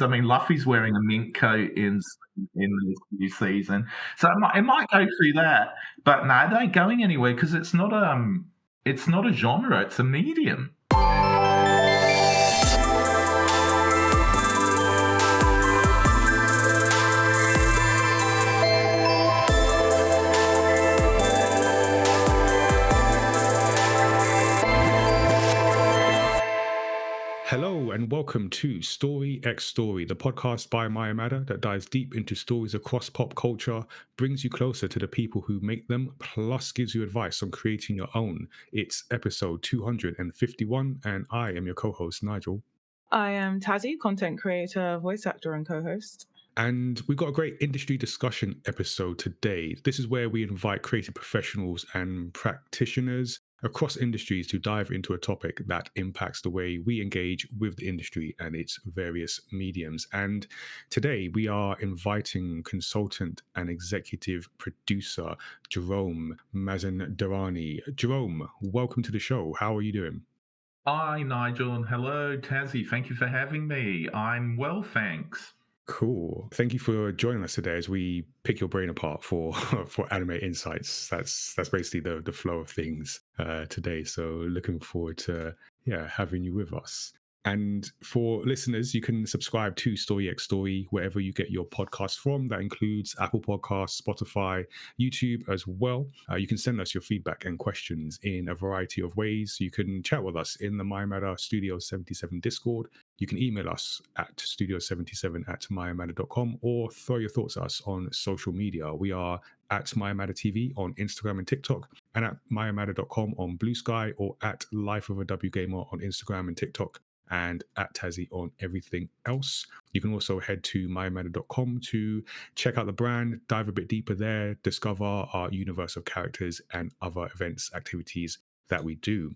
I mean, Luffy's wearing a mink coat in this new season, so it might go through that. But no, they ain't going anywhere because it's not a genre; it's a medium. Hello and welcome to Story X Story, the podcast by mayamada that dives deep into stories across pop culture, brings you closer to the people who make them, plus gives you advice on creating your own. It's episode 251, and I am your co-host, Nigel. I am Tazziii, content creator, voice actor, and co-host. And we've got a great industry discussion episode today. This is where we invite creative professionals and practitioners across industries to dive into a topic that impacts the way we engage with the industry and its various mediums. And today we are inviting consultant and executive producer Jerome Mazandarani. Jerome, welcome to the show. How are you doing? Hi, Nigel, and hello, Tazzy. Thank you for having me. I'm well, thanks. Cool. Thank you for joining us today as we pick your brain apart for for anime insights. That's basically the flow of things today. So looking forward to having you with us. And for listeners, you can subscribe to Story X Story wherever you get your podcasts from. That includes Apple Podcasts, Spotify, YouTube as well. You can send us your feedback and questions in a variety of ways. You can chat with us in the mayamada Studio 77 Discord. You can email us at studio77@mayamada.com or throw your thoughts at us on social media. We are at Mayamada TV on Instagram and TikTok, and at mayamada.com on Blue Sky, or at Life of a W Gamer on Instagram and TikTok, and at Tazziii on everything else. You can also head to mayamada.com to check out the brand, dive a bit deeper there, discover our universe of characters and other events, activities that we do.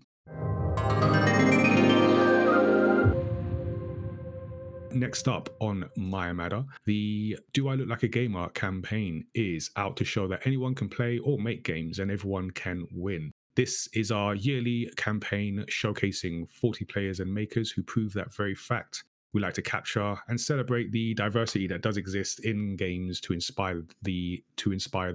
Next up on mayamada, the Do I Look Like a Gamer campaign is out to show that anyone can play or make games and everyone can win. This is our yearly campaign showcasing 40 players and makers who prove that very fact. We like to capture and celebrate the diversity that does exist in games to inspire the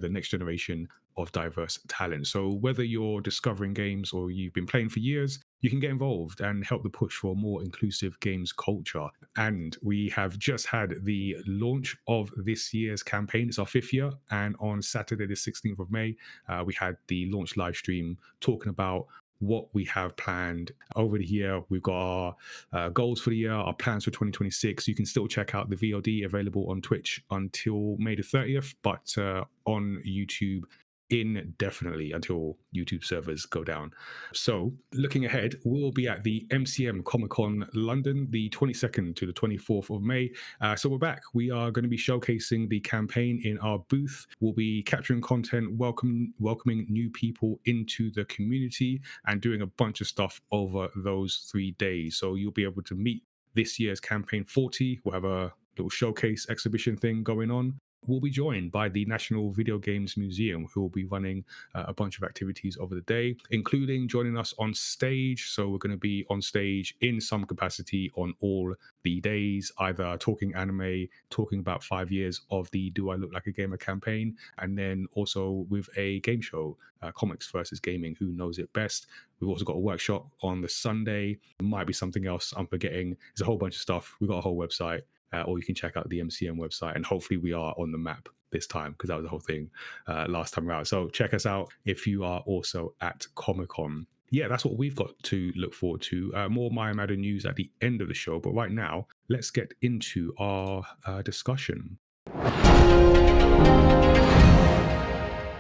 next generation of diverse talent. So whether you're discovering games or you've been playing for years, you can get involved and help the push for a more inclusive games culture. And we have just had the launch of this year's campaign. It's our 5th year. And on Saturday, the 16th of May, we had the launch live stream talking about what we have planned over the year. We've got our goals for the year, our plans for 2026. You can still check out the VOD available on Twitch until May the 30th, but on YouTube indefinitely until YouTube servers go down. So looking ahead, we'll be at the MCM Comic Con London, the 22nd to the 24th of May. So we're back. We are going to be showcasing the campaign in our booth. We'll be capturing content, welcoming new people into the community, and doing a bunch of stuff over those 3 days. So you'll be able to meet this year's campaign 40. We'll have a little showcase exhibition thing going on. We'll be joined by the National Video Games Museum, who will be running a bunch of activities over the day, including joining us on stage. So we're going to be on stage in some capacity on all the days, either talking anime, talking about 5 years of the Do I Look Like a Gamer campaign, and then also with a game show, Comics versus Gaming, Who Knows It Best. We've also got a workshop on the Sunday. There might be something else I'm forgetting. There's a whole bunch of stuff. We've got a whole website. Or you can check out the MCM website, and hopefully we are on the map this time, because that was the whole thing last time around. So check us out if you are also at Comic-Con. Yeah, that's what we've got to look forward to. More mayamada news at the end of the show, but right now, let's get into our discussion.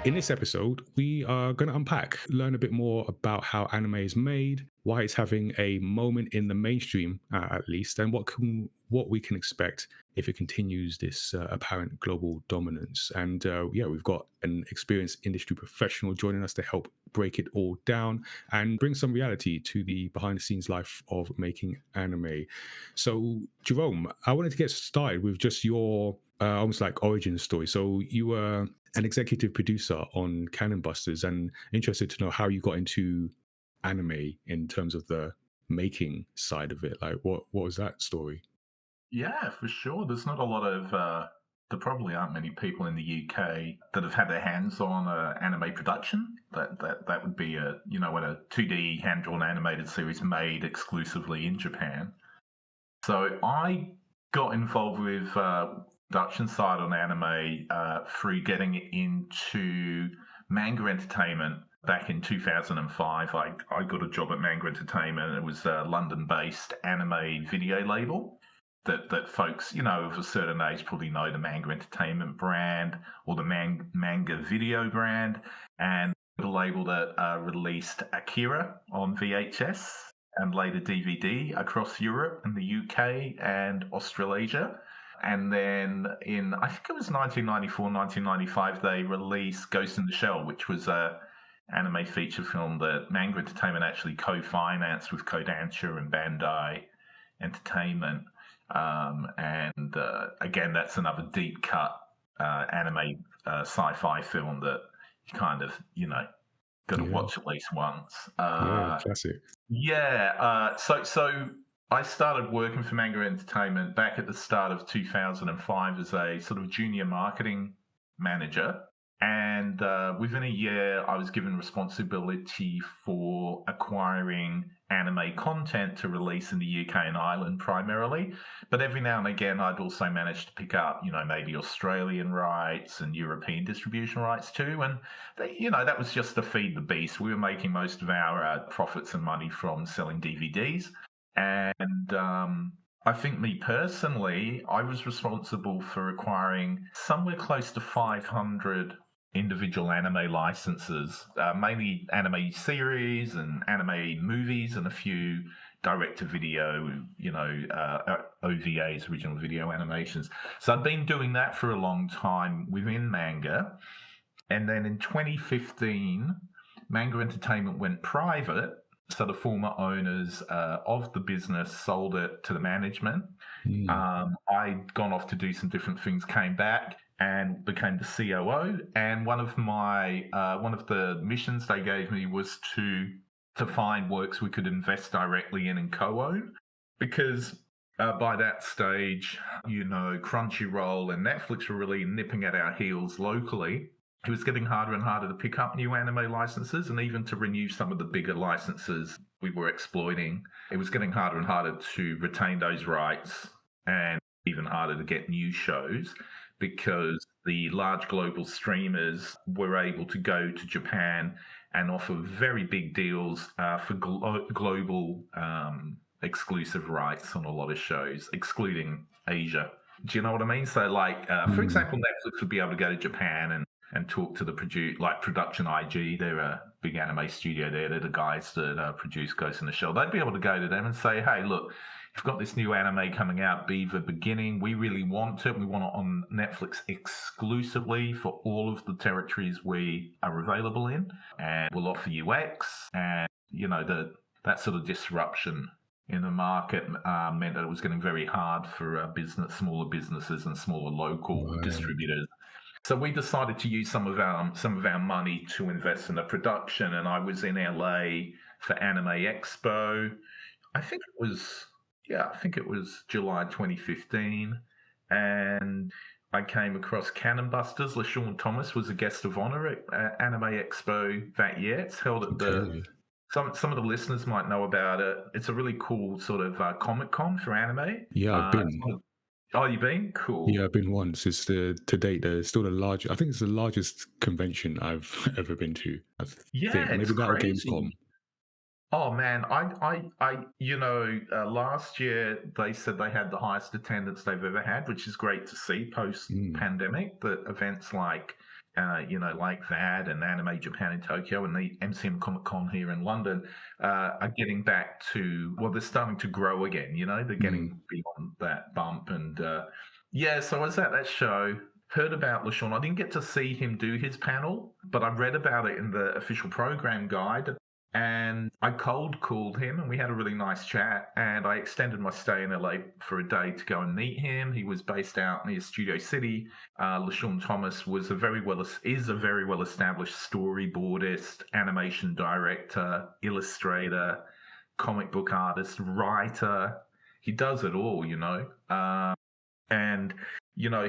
In this episode, we are going to learn a bit more about how anime is made, why it's having a moment in the mainstream, at least, and what we can expect if it continues this apparent global dominance. And we've got an experienced industry professional joining us to help break it all down and bring some reality to the behind-the-scenes life of making anime. So, Jerome, I wanted to get started with just your almost like origin story. So you were an executive producer on Cannon Busters, and interested to know how you got into anime in terms of the making side of it. Like, what was that story? Yeah, for sure. There's not a lot of, there probably aren't many people in the UK that have had their hands on anime production. That would be when a 2D hand drawn animated series made exclusively in Japan. So I got involved with production side on anime through getting into manga entertainment. Back in 2005, I got a job at Manga Entertainment. It was a London-based anime video label that folks, of a certain age probably know the Manga Entertainment brand or the Manga Video brand, and the label that released Akira on VHS and later DVD across Europe and the UK and Australasia. And then in, I think it was 1994, 1995, they released Ghost in the Shell, which was a anime feature film that Manga Entertainment actually co-financed with Kodansha and Bandai Entertainment. And again, that's another deep cut anime sci-fi film that you kind of, got to watch at least once. Classic. So I started working for Manga Entertainment back at the start of 2005 as a sort of junior marketing manager. And within a year, I was given responsibility for acquiring anime content to release in the UK and Ireland primarily. But every now and again, I'd also managed to pick up, maybe Australian rights and European distribution rights too. And, that was just to feed the beast. We were making most of our profits and money from selling DVDs. And I think me personally, I was responsible for acquiring somewhere close to 500 individual anime licenses, mainly anime series and anime movies and a few direct-to-video, OVAs, original video animations. So I've been doing that for a long time within manga. And then in 2015, Manga Entertainment went private. So the former owners of the business sold it to the management. I'd gone off to do some different things, came back and became the COO. And one of the missions they gave me was to find works we could invest directly in and co-own, because by that stage, Crunchyroll and Netflix were really nipping at our heels locally. It was getting harder and harder to pick up new anime licenses, and even to renew some of the bigger licenses we were exploiting. It was getting harder and harder to retain those rights, and even harder to get new shows, because the large global streamers were able to go to Japan and offer very big deals for global exclusive rights on a lot of shows, excluding Asia. Do you know what I mean? So, for example, Netflix would be able to go to Japan and talk to the Production IG. They're a big anime studio there. They're the guys that produce Ghost in the Shell. They'd be able to go to them and say, hey, look, you've got this new anime coming out, Beaver Beginning. We really want it. We want it on Netflix exclusively for all of the territories we are available in. And we'll offer you X. And, that sort of disruption in the market meant that it was getting very hard for smaller businesses and smaller local distributors. So we decided to use some of our money to invest in a production, and I was in LA for Anime Expo. I think it was July 2015, and I came across Cannon Busters. LaShawn Thomas was a guest of honor at Anime Expo that year. It's held at some of the listeners might know about it. It's a really cool sort of Comic-Con for anime. Yeah, I've been. Oh, you've been? Cool. Yeah, I've been once. It's to date, still the largest. I think it's the largest convention I've ever been to. I think maybe it's that crazy. Gamescom. Oh man, last year they said they had the highest attendance they've ever had, which is great to see post pandemic. That events like that and Anime Japan in Tokyo and the MCM Comic Con here in London are getting back to, they're starting to grow again. They're getting beyond that bump. And so I was at that show, heard about LaShawn. I didn't get to see him do his panel, but I read about it in the official program guide. And I cold called him and we had a really nice chat, and I extended my stay in LA for a day to go and meet him. He was based out near Studio City. LaShawn Thomas is a very well established storyboardist, animation director, illustrator, comic book artist, writer. He does it all, and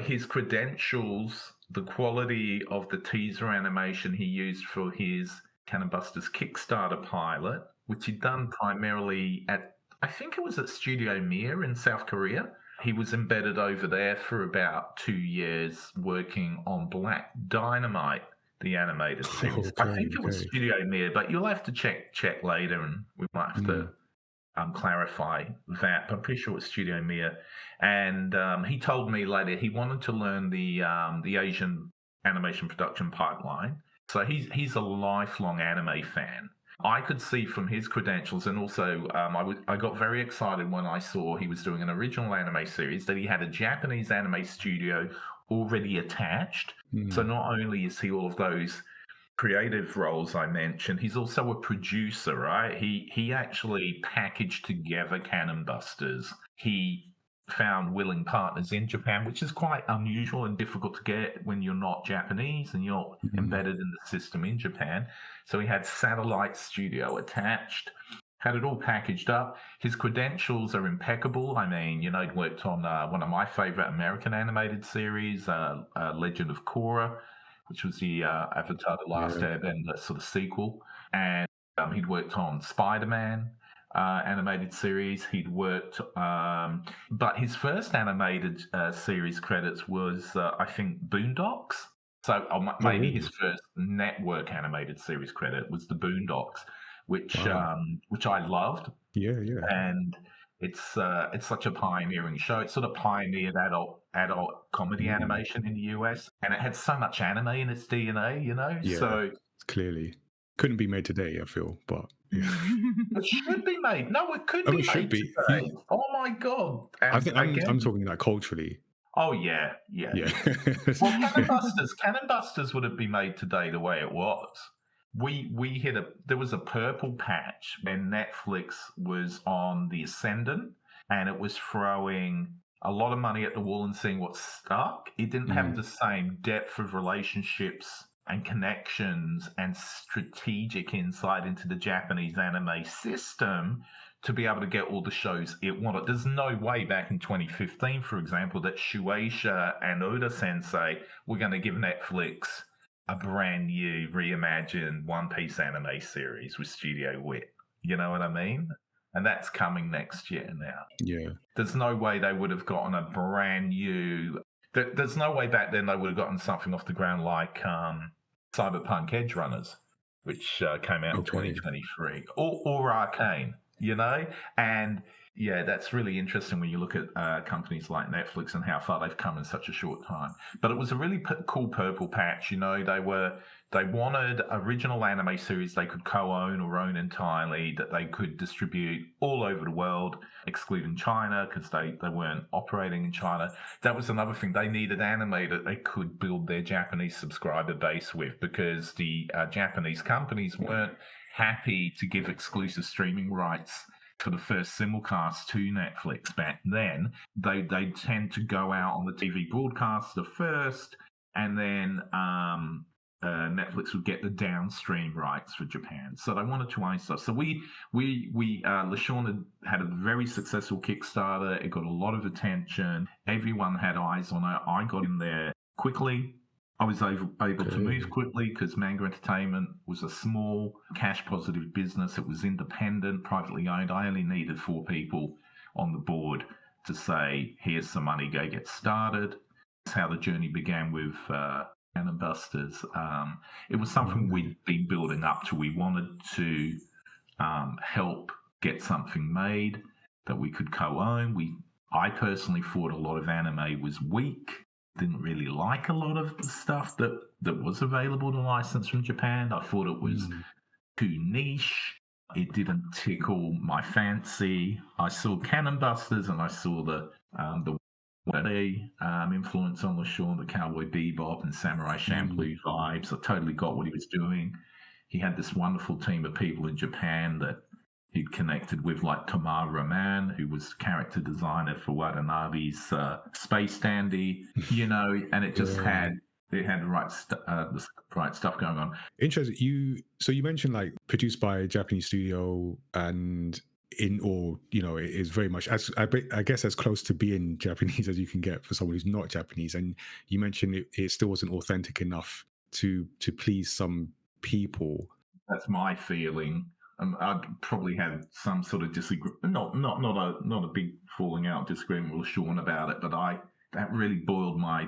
his credentials, the quality of the teaser animation he used for his Cannon Busters Kickstarter pilot, which he'd done primarily at, I think it was at Studio Mir in South Korea. He was embedded over there for about 2 years working on Black Dynamite, the animated series. I think it was Studio Mir, but you'll have to check later, and we might have to clarify that. But I'm pretty sure it was Studio Mir. And he told me later he wanted to learn the Asian animation production pipeline. So he's a lifelong anime fan. I could see from his credentials, and also I got very excited when I saw he was doing an original anime series, that he had a Japanese anime studio already attached. So not only is he all of those creative roles I mentioned, he's also a producer, right? He actually packaged together Cannon Busters. He found willing partners in Japan, which is quite unusual and difficult to get when you're not Japanese and you're embedded in the system in Japan. So he had satellite studio attached, had it all packaged up. His credentials are impeccable. I mean, he'd worked on one of my favorite American animated series, Legend of Korra, which was the Avatar: The Last Airbender sort of sequel. And he'd worked on Spider-Man animated series. He'd worked, but his first animated series credits was, I think, Boondocks. So maybe his first network animated series credit was the Boondocks, which I loved. Yeah. And it's such a pioneering show. It sort of pioneered adult comedy animation in the US, and it had so much anime in its DNA, Yeah, so clearly couldn't be made today, I feel, but yeah. It should be made. No, it could be made today. Oh my god! And I think I'm talking like culturally. Oh yeah. Well, Cannon Busters would have been made today the way it was. There was a purple patch when Netflix was on the ascendant, and it was throwing a lot of money at the wall and seeing what stuck. It didn't have the same depth of relationships and connections and strategic insight into the Japanese anime system to be able to get all the shows it wanted. There's no way back in 2015, for example, that Shueisha and Oda Sensei were going to give Netflix a brand new reimagined One Piece anime series with Studio Wit. You know what I mean? And that's coming next year now. Yeah. There's no way they would have gotten a brand new... There's no way back then they would have gotten something off the ground like Cyberpunk Edge Runners, which came out in 2023, or Arcane, And yeah, that's really interesting when you look at companies like Netflix and how far they've come in such a short time. But it was a really cool purple patch. They wanted original anime series they could co-own or own entirely, that they could distribute all over the world, excluding China, because they weren't operating in China. That was another thing. They needed anime that they could build their Japanese subscriber base with, because the Japanese companies weren't happy to give exclusive streaming rights for the first simulcast to Netflix back then. They tend to go out on the TV broadcaster first, and then Netflix would get the downstream rights for Japan. So they wanted to own stuff. So LeSean had a very successful Kickstarter. It got a lot of attention. Everyone had eyes on it. I got in there quickly. I was able to move quickly because Manga Entertainment was a small, cash-positive business. It was independent, privately owned. I only needed 4 people on the board to say, here's some money, go get started. That's how the journey began with Cannon Busters. It was something we'd been building up to. We wanted to help get something made that we could co-own. I personally thought a lot of anime was weak. Didn't really like a lot of the stuff that was available to license from Japan. I thought it was too niche. It didn't tickle my fancy. I saw Cannon Busters and I saw the influence on LeSean, the Cowboy Bebop and Samurai Champloo vibes. I totally got what he was doing. He had this wonderful team of people in Japan that he'd connected with, like Tamar Rahman, who was character designer for Watanabe's Space Dandy, and it just had the right stuff going on. Interesting. So you mentioned like produced by a Japanese studio, and it is very much I guess as close to being Japanese as you can get for someone who's not Japanese. And you mentioned it still wasn't authentic enough to please some people. That's my feeling. I'd probably had some sort of disagreement, not a big falling out disagreement with Sean about it, but that really boiled my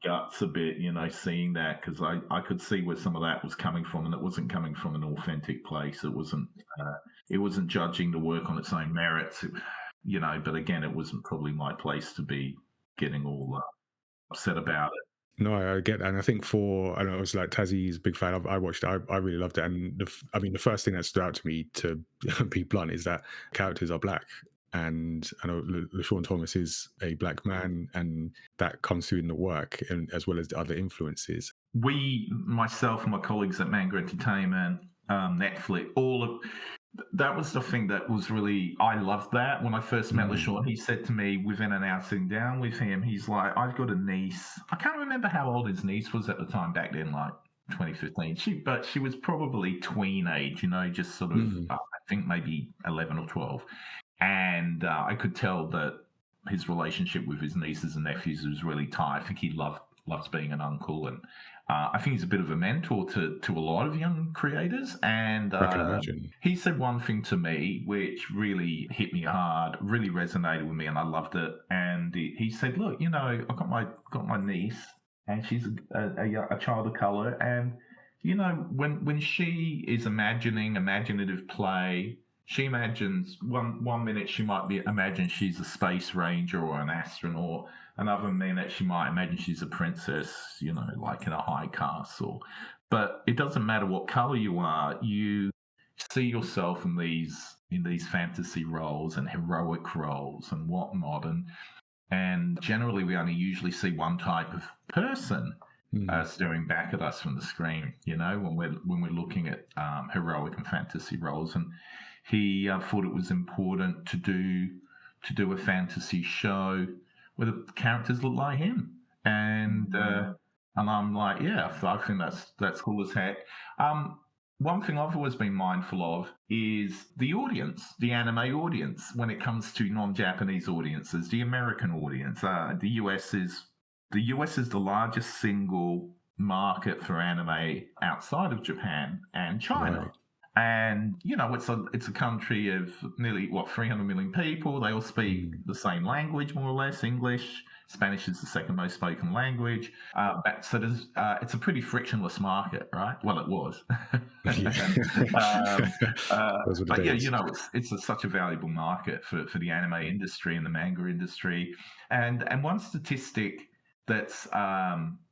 guts a bit, seeing that, because I could see where some of that was coming from, and it wasn't coming from an authentic place. It wasn't judging the work on its own merits, But again, it wasn't probably my place to be getting all upset about it. No, I get that. And I think I know, I was like Tazzii's big fan. I watched it. I really loved it. And the first thing that stood out to me, to be blunt, is that characters are black. And I know LaShawn Thomas is a black man, and that comes through in the work, and as well as the other influences. Myself and my colleagues at Manga Entertainment, Netflix, that was the thing that was really, I loved that. When I first met LaShawn, he said to me within an hour sitting down with him, he's like, I've got a niece. I can't remember how old his niece was at the time back then, like 2015. But she was probably tween age, just sort of, I think maybe 11 or 12. And I could tell that his relationship with his nieces and nephews was really tight. I think he loves being an uncle, and I think he's a bit of a mentor to a lot of young creators. And I can imagine. He said one thing to me which really hit me hard, really resonated with me, and I loved it. And he said, "Look, I've got my niece, and she's a child of color, and when she is imagining imaginative play." She imagines one minute she might imagine she's a space ranger or an astronaut. Another minute she might imagine she's a princess, like in a high castle. But it doesn't matter what color you are. You see yourself in these fantasy roles and heroic roles and whatnot. And generally, we only usually see one type of person staring back at us from the screen. When we're looking at heroic and fantasy roles. And he thought it was important to do a fantasy show where the characters look like him, and I'm like, yeah, I think that's cool as heck. One thing I've always been mindful of is the audience, the anime audience, when it comes to non-Japanese audiences, the American audience. The US is the largest single market for anime outside of Japan and China. Right. And it's a country of nearly 300 million people. They all speak the same language, more or less. English, Spanish is the second most spoken language. So it's a pretty frictionless market, right? Well, it was. But yeah, it's such a valuable market for the anime industry and the manga industry. And one statistic that's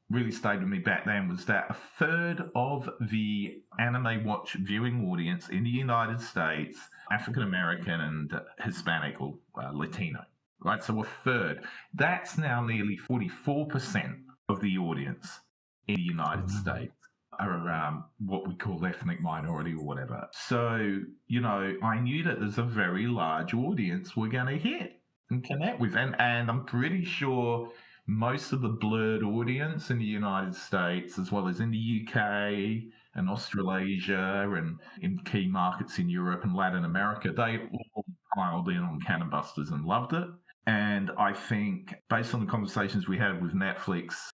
really stayed with me back then was that a third of the anime watch viewing audience in the United States, African American and Hispanic or Latino, right? So a third. That's now nearly 44% of the audience in the United States are what we call ethnic minority or whatever. So, I knew that there's a very large audience we're going to hit and connect with. And I'm pretty sure most of the blurred audience in the United States, as well as in the UK and Australasia and in key markets in Europe and Latin America, they all piled in on Cannon Busters and loved it. And I think based on the conversations we had with Netflix,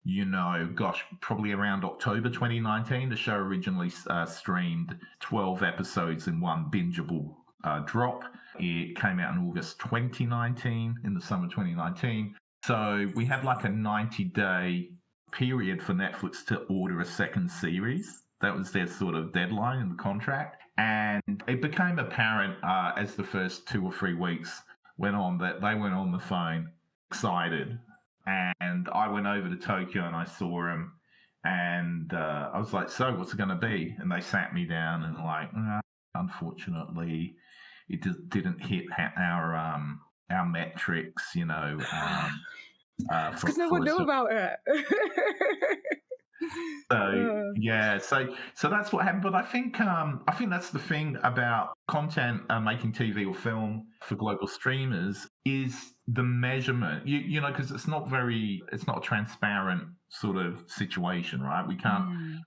probably around October 2019, the show originally streamed 12 episodes in one bingeable drop. It came out in August 2019, in the summer 2019. So we had like a 90-day period for Netflix to order a second series. That was their sort of deadline in the contract. And it became apparent as the first 2 or 3 weeks went on that they went on the phone excited. And I went over to Tokyo and I saw them. And I was like, so what's it going to be? And they sat me down and like, unfortunately, it just didn't hit our metrics, because no one knew about it. So Uh, yeah, so that's what happened. But I think that's the thing about content making TV or film for global streamers is the measurement. Because it's not a transparent sort of situation, right? We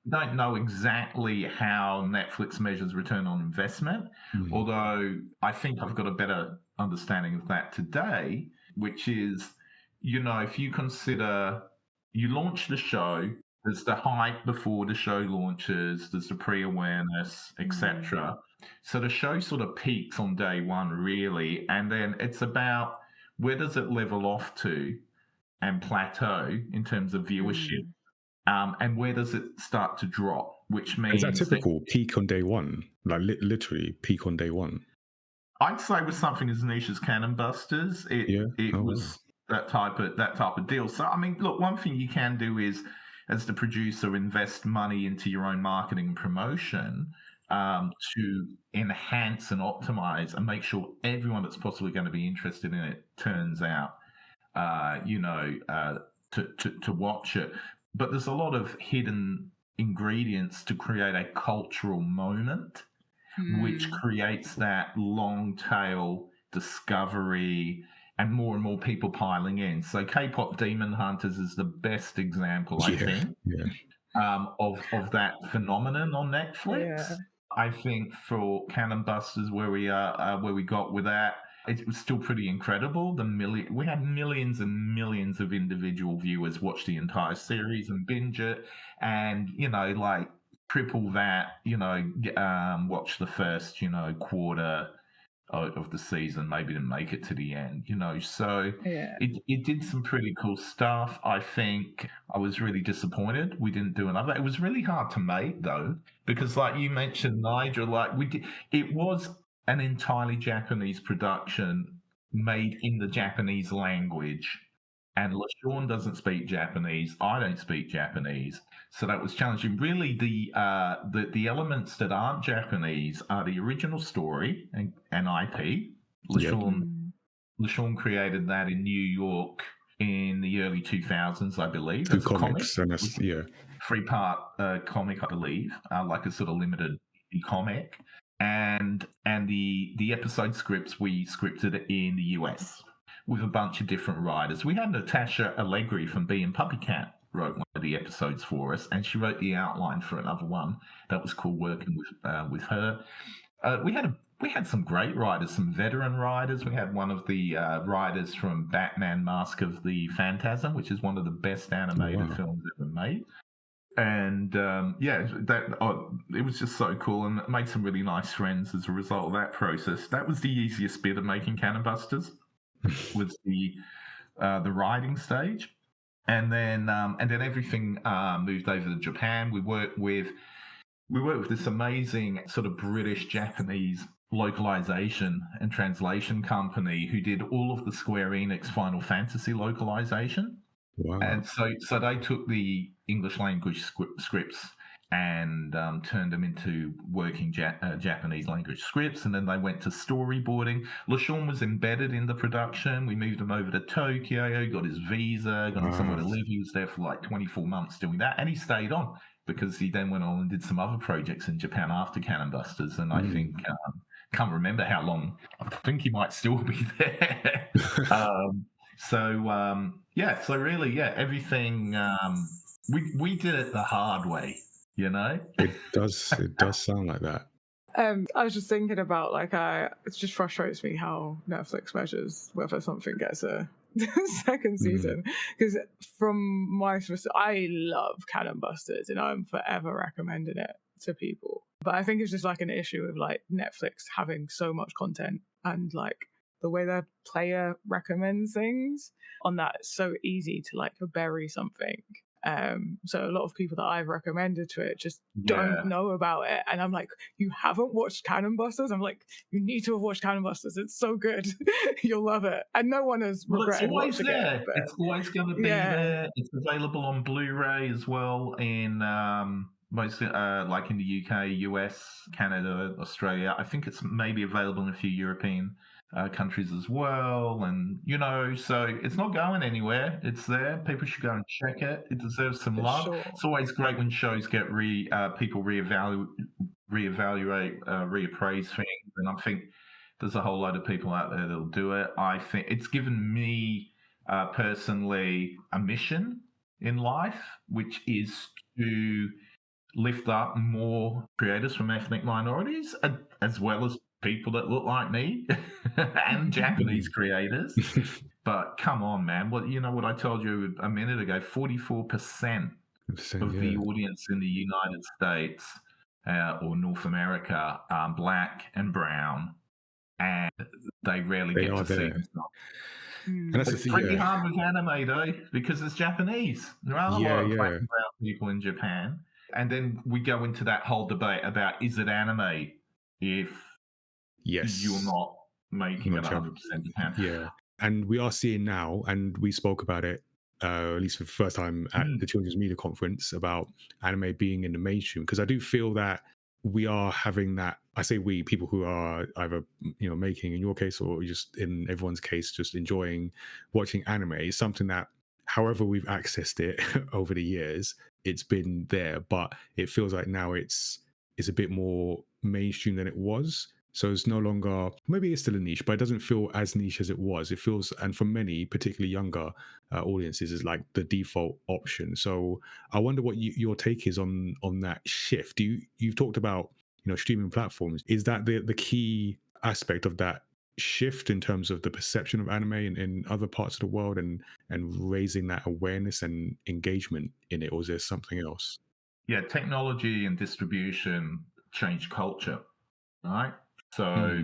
don't know exactly how Netflix measures return on investment. Mm. Although I think I've got a better understanding of that today, which is, if you consider you launch the show, there's the hype before the show launches, there's the pre-awareness, mm, etc. So the show sort of peaks on day one, really, and then it's about where does it level off to and plateau in terms of viewership, mm. and where does it start to drop, which Is that means that typical peak on day one? Like literally peak on day one? I'd say with something as niche as Cannon Busters, it Yeah. it Oh, wow. was that type of deal. So I mean, look, one thing you can do is, as the producer, invest money into your own marketing and promotion to enhance and optimize and make sure everyone that's possibly going to be interested in it turns out, to watch it. But there's a lot of hidden ingredients to create a cultural moment which Mm. creates that long tail discovery and more people piling in. So K-pop Demon Hunters is the best example, I Yeah. think, Yeah. of that phenomenon on Yeah. Netflix. I think for Cannon Busters, where we got with that, it was still pretty incredible. We had millions and millions of individual viewers watch the entire series and binge it, and like triple that, watch the first, quarter of the season, maybe didn't make it to the end, so Yeah. it did some pretty cool stuff. I think I was really disappointed we didn't do another. It was really hard to make though, because like you mentioned, Nigel, like it was an entirely Japanese production made in the Japanese language, and LaShawn doesn't speak Japanese. I don't speak Japanese, so that was challenging. Really, the elements that aren't Japanese are the original story and IP. Yep. LaShawn Mm. LaShawn created that in New York in the early 2000s, I believe, Through as a comic. comics, and It was that's yeah. a three-part comic, I believe, like a sort of limited comic. And the episode scripts we scripted in the US with a bunch of different writers. We had Natasha Allegri from Bee and Puppy Cat wrote one of the episodes for us, and she wrote the outline for another one. That was cool working with her. We had some great writers, some veteran writers. We had one of the writers from Batman: Mask of the Phantasm, which is one of the best Oh, animated wow. films ever made. And it was just so cool, and made some really nice friends as a result of that process. That was the easiest bit of making Cannon Busters, was the writing stage, and then everything moved over to Japan. We worked with this amazing sort of British Japanese localization and translation company who did all of the Square Enix Final Fantasy localization. Wow. And so they took the English language scripts and turned them into working Japanese language scripts, and then they went to storyboarding. LaShawn was embedded in the production. We moved him over to Tokyo, got his visa, got him somewhere to Wow. live. He was there for like 24 months doing that, and he stayed on because he then went on and did some other projects in Japan after Cannon Busters, and I think can't remember how long. I think he might still be there. So really, yeah, everything. We did it the hard way, you know. It does sound like that. I was just thinking about it just frustrates me how Netflix measures whether something gets a second season. Because from my perspective, I love Cannon Busters and I'm forever recommending it to people. But I think it's just like an issue of like Netflix having so much content and like the way their player recommends things on that, it's so easy to like bury something. So a lot of people that I've recommended to it just don't know about it. And I'm like, you haven't watched Cannon Busters? I'm like, you need to have watched Cannon Busters. It's so good. You'll love it. And no one has regretted watching it. But it's always going to be there. It's available on Blu-ray as well in most like in the UK, US, Canada, Australia. I think it's maybe available in a few European countries as well. And, so it's not going anywhere. It's there. People should go and check it. It deserves some For love. sure. It's always great when shows get people reevaluate, reappraise things. And I think there's a whole load of people out there that'll do it. I think it's given me personally a mission in life, which is to lift up more creators from ethnic minorities, as well as people that look like me and Japanese creators. But come on, man. What I told you a minute ago, 44% of the audience in the United States or North America are black and brown, and they rarely get to see themselves. And that's it's pretty hard with anime, though, because it's Japanese. There are a lot of black and brown people in Japan. And then we go into that whole debate about, is it anime if you're not making it 100% Japan? Yeah. And we are seeing now, and we spoke about it, at least for the first time at the Children's Media Conference, about anime being in the mainstream. Because I do feel that we are having that, I say we, people who are either, making, in your case, or just in everyone's case, just enjoying watching anime, is something that, however we've accessed it over the years, it's been there, but it feels like now it's a bit more mainstream than it was. So it's no longer, maybe it's still a niche, but it doesn't feel as niche as it was. It feels, and for many, particularly younger audiences, is like the default option. So I wonder what your take is on that shift. You've talked about streaming platforms. Is that the key aspect of that shift in terms of the perception of anime in other parts of the world, and raising that awareness and engagement in it, or is there something else? Yeah, technology and distribution change culture, right? So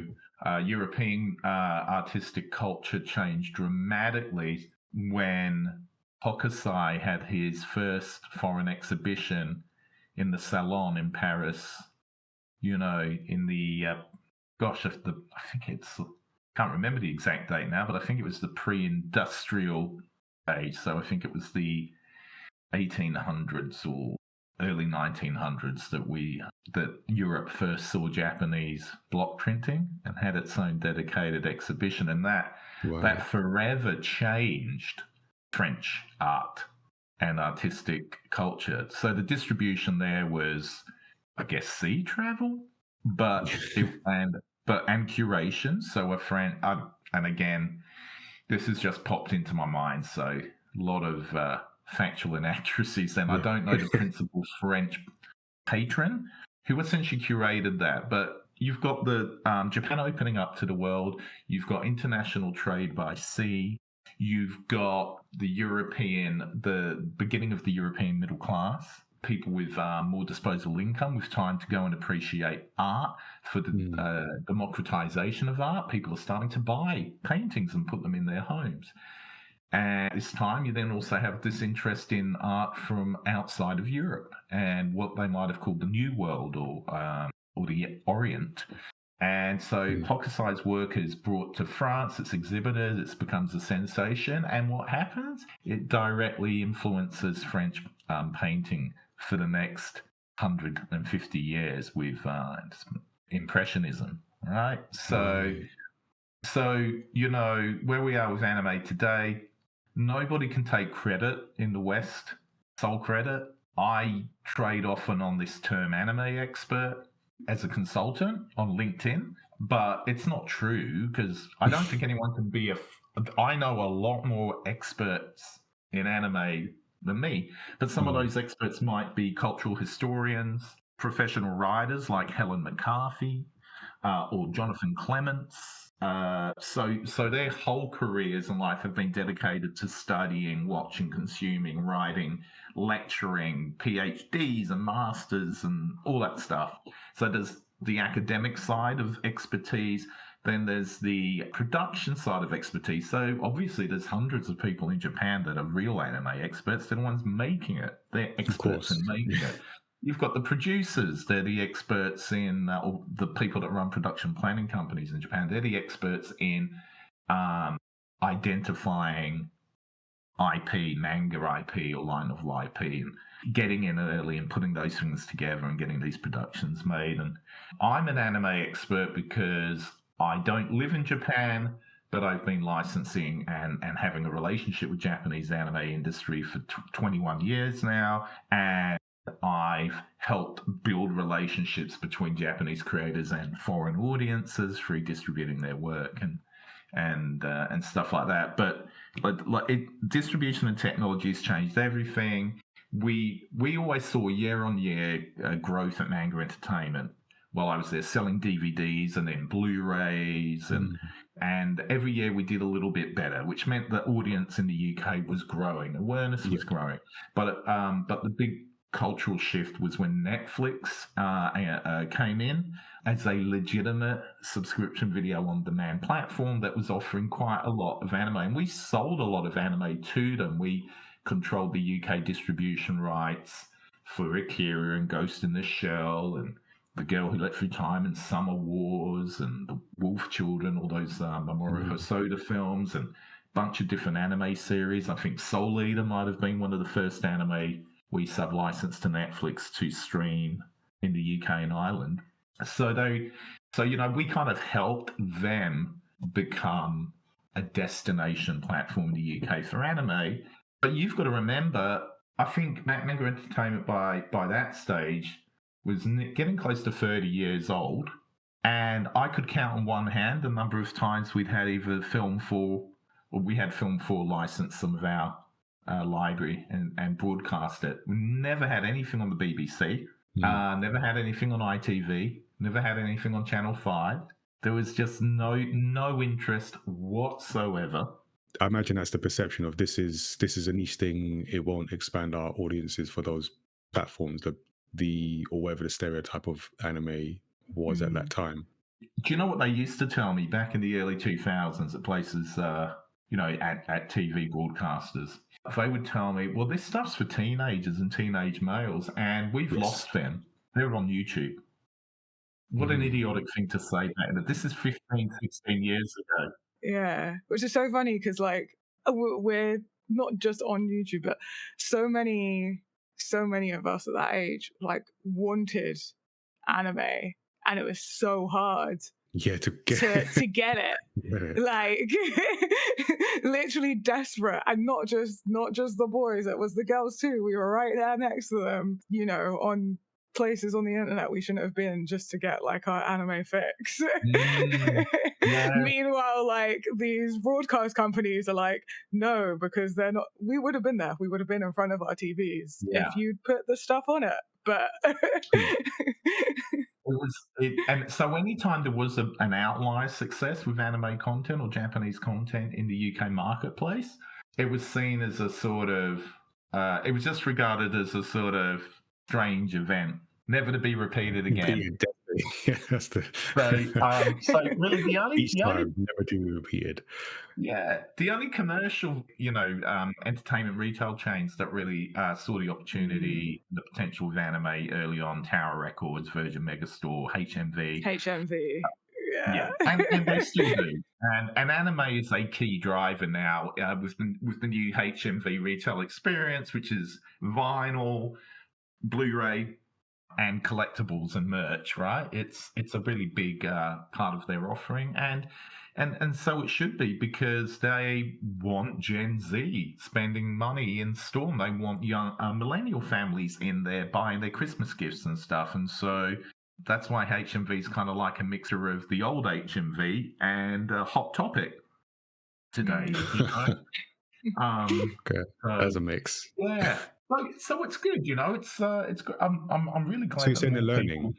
European artistic culture changed dramatically when Hokusai had his first foreign exhibition in the Salon in Paris, in the I think it's, can't remember the exact date now, but I think it was the pre-industrial age. So I think it was the 1800s or early 1900s that Europe first saw Japanese block printing and had its own dedicated exhibition, and that forever changed French art and artistic culture. So the distribution there was, I guess, sea travel, but and curation. So a friend, and again, this has just popped into my mind, so a lot of factual inaccuracies. And I don't know the principal French patron who essentially curated that, but you've got the Japan opening up to the world. You've got international trade by sea. You've got the beginning of the European middle class, people with more disposable income, with time to go and appreciate art, for the democratization of art. People are starting to buy paintings and put them in their homes. And this time, you then also have this interest in art from outside of Europe and what they might have called the New World or the Orient. And so Hokusai's work is brought to France, it's exhibited, it becomes a sensation. And what happens? It directly influences French painting for the next 150 years with Impressionism, right? So, where we are with anime today, nobody can take credit in the West, sole credit. I trade often on this term anime expert as a consultant on LinkedIn, but it's not true, because I don't think anyone can be I know a lot more experts in anime than me, but some of those experts might be cultural historians, professional writers like Helen McCarthy or Jonathan Clements. So their whole careers in life have been dedicated to studying, watching, consuming, writing, lecturing, PhDs and masters and all that stuff. So there's the academic side of expertise, then there's the production side of expertise. So obviously there's hundreds of people in Japan that are real anime experts. They're the ones making it. They're experts in making it. You've got the producers. They're the experts in, or the people that run production planning companies in Japan. They're the experts in identifying IP, manga IP or line of IP, and getting in early and putting those things together and getting these productions made. And I'm an anime expert because I don't live in Japan, but I've been licensing and having a relationship with Japanese anime industry for 21 years now. And I've helped build relationships between Japanese creators and foreign audiences through distributing their work and stuff like that. But distribution and technology has changed everything. We always saw year on year growth at Manga Entertainment while I was there, selling DVDs and then Blu-rays, and every year we did a little bit better, which meant the audience in the UK was growing, awareness was growing. But the big cultural shift was when Netflix came in as a legitimate subscription video on demand platform that was offering quite a lot of anime, and we sold a lot of anime to them. We controlled the UK distribution rights for Akira and Ghost in the Shell and The Girl Who Let Through Time and Summer Wars and The Wolf Children, all those Mamoru Hosoda films, and a bunch of different anime series. I think Soul Eater might have been one of the first anime we sub-licensed to Netflix to stream in the UK and Ireland. So we kind of helped them become a destination platform in the UK for anime. But you've got to remember, I think Manga Entertainment by that stage was getting close to 30 years old, and I could count on one hand the number of times we'd had either Film 4 or we had Film 4 license some of our library and broadcast it. We never had anything on the BBC, never had anything on ITV, never had anything on Channel 5. There was just no interest whatsoever. I imagine that's the perception of this is a niche thing. It won't expand our audiences for those platforms. Or whatever the stereotype of anime was at that time. Do you know what they used to tell me back in the early 2000s at places, at TV broadcasters? They would tell me, well, this stuff's for teenagers and teenage males, and we've lost them. They're on YouTube. What an idiotic thing to say back. This is 15, 16 years ago. Yeah, which is so funny because, like, we're not just on YouTube, but so many of us at that age, like, wanted anime, and it was so hard to get it. Like, literally desperate, and not just the boys, it was the girls too. We were right there next to them, on places on the internet we shouldn't have been, just to get like our anime fix. Meanwhile, like, these broadcast companies are like, no, because they're not. We would have been there. We would have been in front of our TVs if you'd put the stuff on it. But and so anytime there was an outlier success with anime content or Japanese content in the UK marketplace, it was seen as a sort of it was just regarded as a sort of strange event, never to be repeated again. Yeah, that's the so really the only never to be repeated. Yeah, the only commercial, entertainment retail chains that really saw the opportunity, the potential of anime early on: Tower Records, Virgin Megastore, HMV. Yeah, and they still do. And anime is a key driver now with the new HMV retail experience, which is vinyl, Blu-ray, and collectibles and merch. Right? It's a really big part of their offering, and so it should be, because they want Gen Z spending money in store. They want young millennial families in there buying their Christmas gifts and stuff, and so that's why HMV is kind of like a mixer of the old HMV and Hot Topic today. Okay, as a mix. Yeah, so it's good. It's good. I'm really glad. So you're saying they're learning,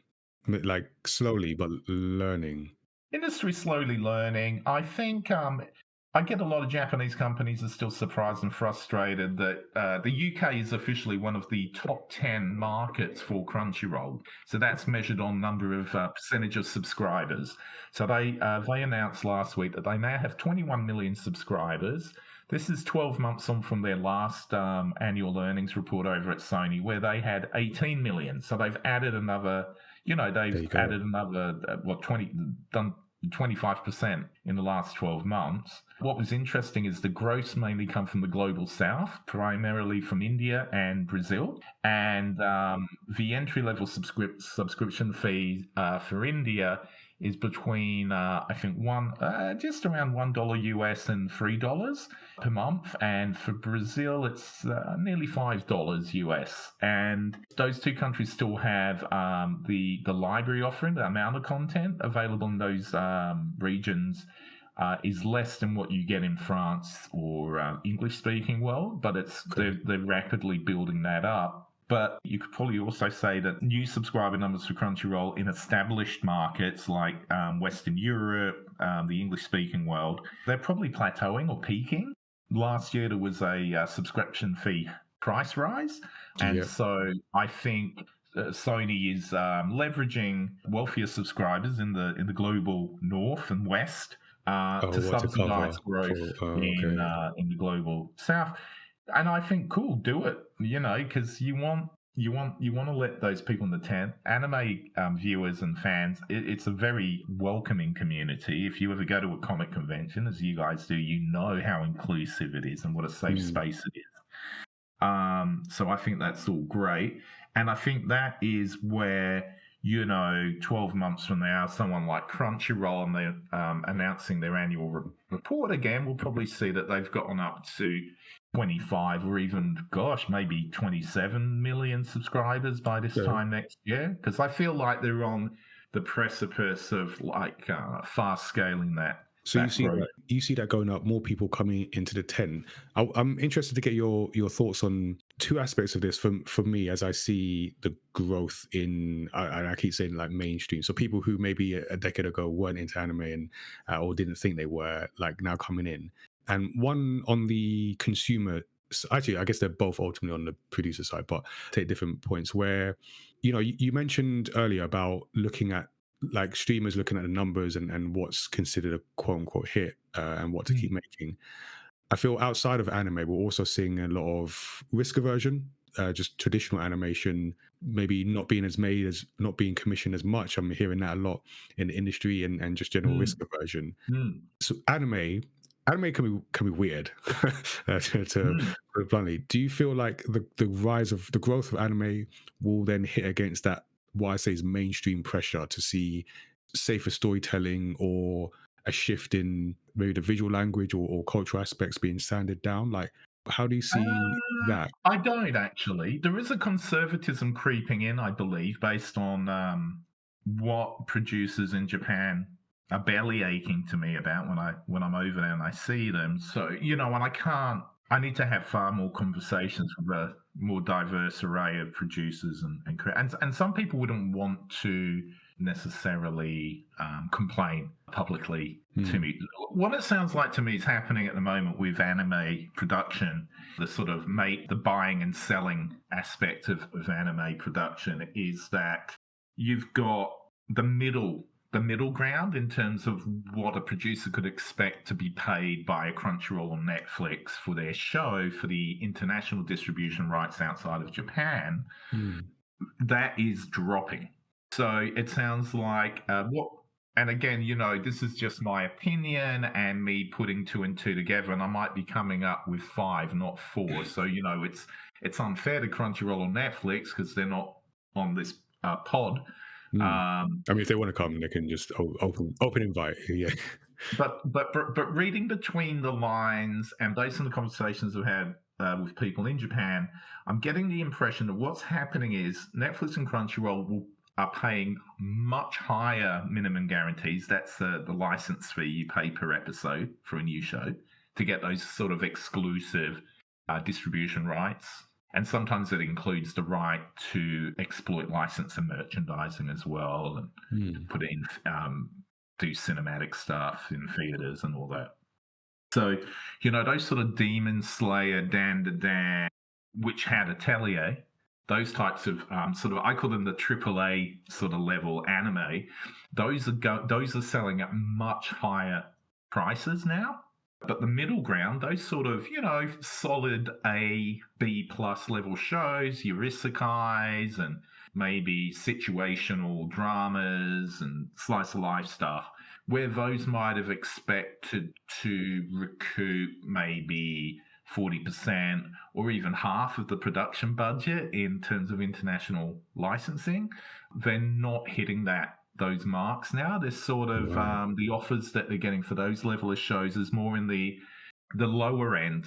like slowly, but learning. Industry slowly learning. I think I get a lot of Japanese companies are still surprised and frustrated that the UK is officially one of the top 10 markets for Crunchyroll. So that's measured on number of percentage of subscribers. So they announced last week that they now have 21 million subscribers. This is 12 months on from their last annual earnings report over at Sony, where they had 18 million. So they've added another, added another, 25% in the last 12 months. What was interesting is the growth mainly come from the global south, primarily from India and Brazil. And the entry-level subscription fee for India is between I think just around $1 US and $3 per month, and for Brazil it's nearly $5 US. And those two countries still have the library offering. The amount of content available in those regions is less than what you get in France or English-speaking world, but they're rapidly building that up. But you could probably also say that new subscriber numbers for Crunchyroll in established markets like Western Europe, the English-speaking world, they're probably plateauing or peaking. Last year there was a subscription fee price rise, and so I think Sony is leveraging wealthier subscribers in the global north and west to subsidize growth in the global south. And I think, cool, do it, because you want to let those people in the tent, anime viewers and fans, it's a very welcoming community. If you ever go to a comic convention, as you guys do, you know how inclusive it is and what a safe space it is. So I think that's all great. And I think that is where, 12 months from now, someone like Crunchyroll, and they're announcing their annual report again, will probably see that they've gotten up to 25 or even, maybe 27 million subscribers by this time next year. Because I feel like they're on the precipice of fast scaling that. So you see that going up, more people coming into the tent. I'm interested to get your thoughts on two aspects of this. For me, as I see the growth in, I keep saying like mainstream. So people who maybe a decade ago weren't into anime and or didn't think they were, like now coming in. And one on the consumer. Actually, I guess they're both ultimately on the producer side, but take different points. Where you mentioned earlier about looking at, like, streamers looking at the numbers and what's considered a quote unquote hit and what to keep making. I feel outside of anime, we're also seeing a lot of risk aversion, just traditional animation, maybe not being commissioned as much. I'm hearing that a lot in the industry and just general risk aversion. So anime can be weird, to put it bluntly. Do you feel like the growth of anime will then hit against that, what I say is mainstream pressure to see safer storytelling or a shift in maybe the visual language or cultural aspects being sanded down? Like, how do you see that? I don't actually. There is a conservatism creeping in, I believe, based on what producers in Japan are belly aching to me about when I'm over there and I see them. So, and I need to have far more conversations with a more diverse array of producers and some people wouldn't want to necessarily complain publicly to me. What it sounds like to me is happening at the moment with anime production, the sort of the buying and selling aspect of anime production, is that you've got the middle ground in terms of what a producer could expect to be paid by a Crunchyroll or Netflix for their show for the international distribution rights outside of Japan. That is dropping. So it sounds like and again, this is just my opinion and me putting two and two together, and I might be coming up with 5, not 4. So, it's unfair to Crunchyroll or Netflix because they're not on this pod. I mean, if they want to come, they can just open invite. Yeah. But reading between the lines and based on the conversations I've had with people in Japan, I'm getting the impression that what's happening is Netflix and Crunchyroll are paying much higher minimum guarantees. That's the license fee you pay per episode for a new show to get those sort of exclusive distribution rights. And sometimes it includes the right to exploit license and merchandising as well, and put in, do cinematic stuff in theaters and all that. So, those sort of Demon Slayer, Dan, Witch Hat Atelier, those types of I call them the AAA sort of level anime. Those are selling at much higher prices now. But the middle ground, those sort of, solid A, B+ level shows, your isekais and maybe situational dramas and slice of life stuff, where those might have expected to recoup maybe 40% or even half of the production budget in terms of international licensing, they're not hitting that those marks now. They're sort of the offers that they're getting for those level of shows is more in the lower end.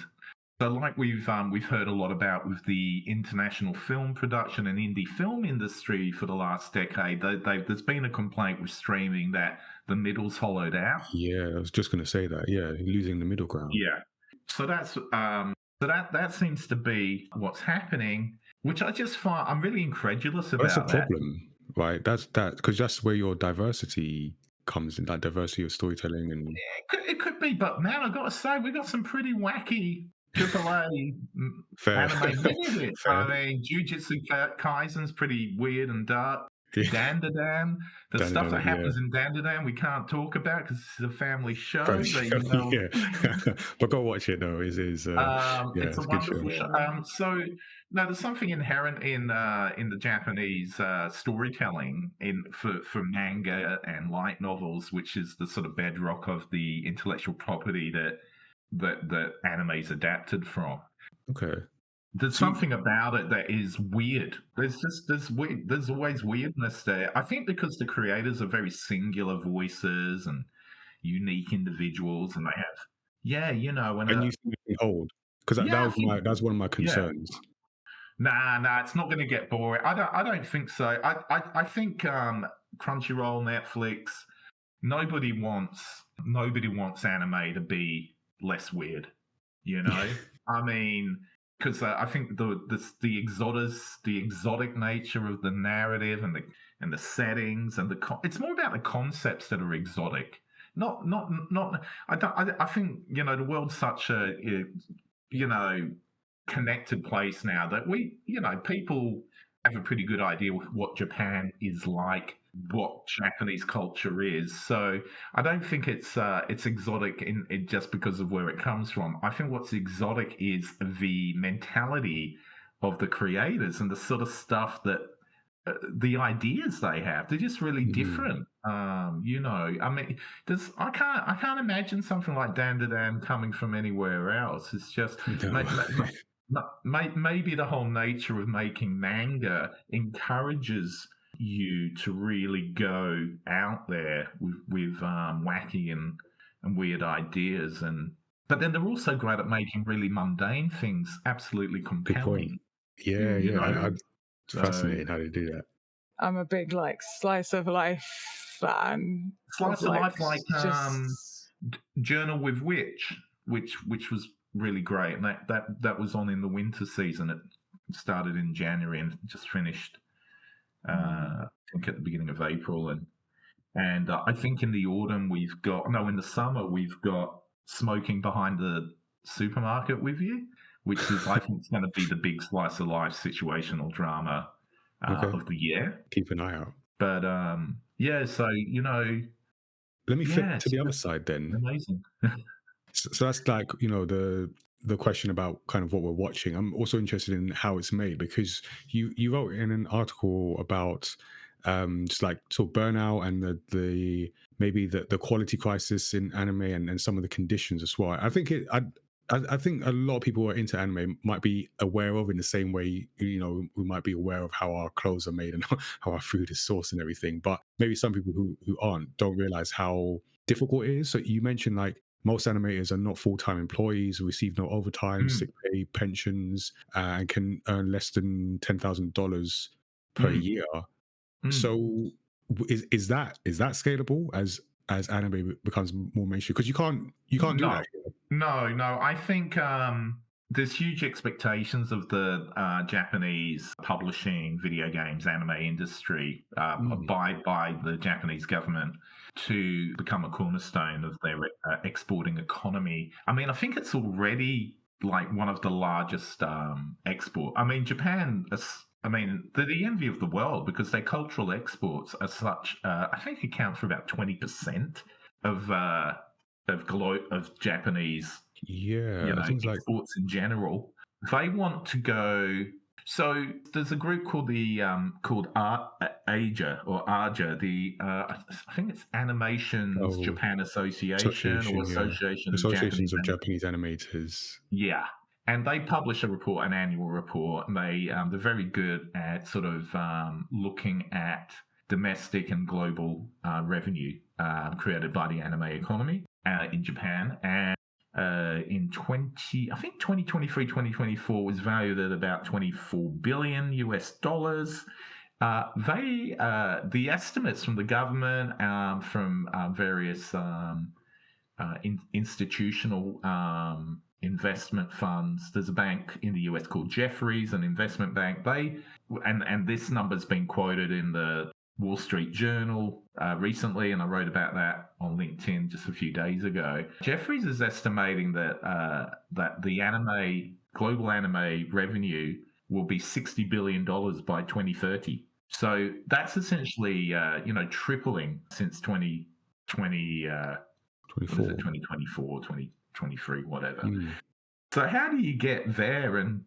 So, like we've heard a lot about with the international film production and indie film industry for the last decade, there's been a complaint with streaming that the middle's hollowed out. Yeah, I was just going to say that. Yeah, losing the middle ground. Yeah. So that seems to be what's happening, which I just find I'm really incredulous about. That's a problem, right? That's because that's where your diversity comes in, that diversity of storytelling and. It could be, but man, I got to say, we got some pretty wacky AAA anime with it. I mean, Jujutsu Kaisen's pretty weird and dark. Yeah. Dandadan, the stuff that happens in Dandadan we can't talk about because it's a family show. But go watch it though. It's a wonderful show. So no, there's something inherent in the Japanese storytelling for manga and light novels, which is the sort of bedrock of the intellectual property that anime is adapted from. Okay. There's something about it that is weird. There's always weirdness there. I think because the creators are very singular voices and unique individuals, and they have, and you think they hold because that's one of my concerns. Yeah. Nah, it's not going to get boring. I don't think so. I think Crunchyroll, Netflix, nobody wants anime to be less weird. I mean. Because I think the exotic nature of the narrative and the settings and it's more about the concepts that are exotic. Not. I think the world's such a connected place now that people have a pretty good idea of what Japan is like, what Japanese culture is. So I don't think it's exotic in just because of where it comes from. I think what's exotic is the mentality of the creators and the sort of stuff that the ideas they have. They're just really different. I mean, I can't imagine something like Dandadan coming from anywhere else. It's just maybe the whole nature of making manga encourages you to really go out there with wacky and weird ideas, but then they're also great at making really mundane things absolutely compelling. It's fascinating how they do that. I'm a big slice of life fan. Slice of life, Journal with which was really great, and that was on in the winter season. It started in January and just finished. I think at the beginning of April, and I think in the autumn in the summer we've got Smoking Behind the Supermarket with You, which is I think it's going to be the big slice of life situational drama of the year. Keep an eye out. But so let me flip to the other side then. Amazing. So that's the question about kind of what we're watching. I'm also interested in how it's made, because you wrote in an article about just sort of burnout and the quality crisis in anime and some of the conditions as well. I think I think a lot of people who are into anime might be aware of, in the same way we might be aware of how our clothes are made and how our food is sourced and everything. But maybe some people who aren't don't realize how difficult it is. So you mentioned most animators are not full-time employees, receive no overtime, sick pay, pensions, and can earn less than $10,000 per year. So is that scalable as anime becomes more mainstream? Because you can't do that. No. I think there's huge expectations of the Japanese publishing, video games, anime industry by the Japanese government to become a cornerstone of their exporting economy. I mean, I think it's already one of the largest export. I mean, Japan, they're the envy of the world because their cultural exports are such, I think account for about 20% of Japanese exports in general. They want to go. So there's a group called AJA, I think it's Animations Japan Association or Associations of Japanese Animators. Yeah. And they publish an annual report, and they're very good at sort of looking at domestic and global revenue created by the anime economy in Japan. And in 2023, 2024 was valued at about 24 billion US dollars. The estimates from the government, from various institutional investment funds. There's a bank in the US called Jefferies, an investment bank. And this number's been quoted in the Wall Street Journal recently, and I wrote about that on LinkedIn just a few days ago. Jefferies is estimating that the global anime revenue will be $60 billion by 2030. So that's essentially tripling since 2020. 2024, 2023, whatever. So how do you get there? And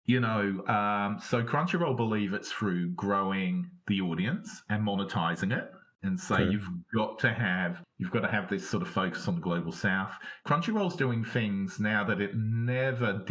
so Crunchyroll believe it's through growing the audience and monetizing it. And so you've got to have this sort of focus on the global south. Crunchyroll's doing things now that it never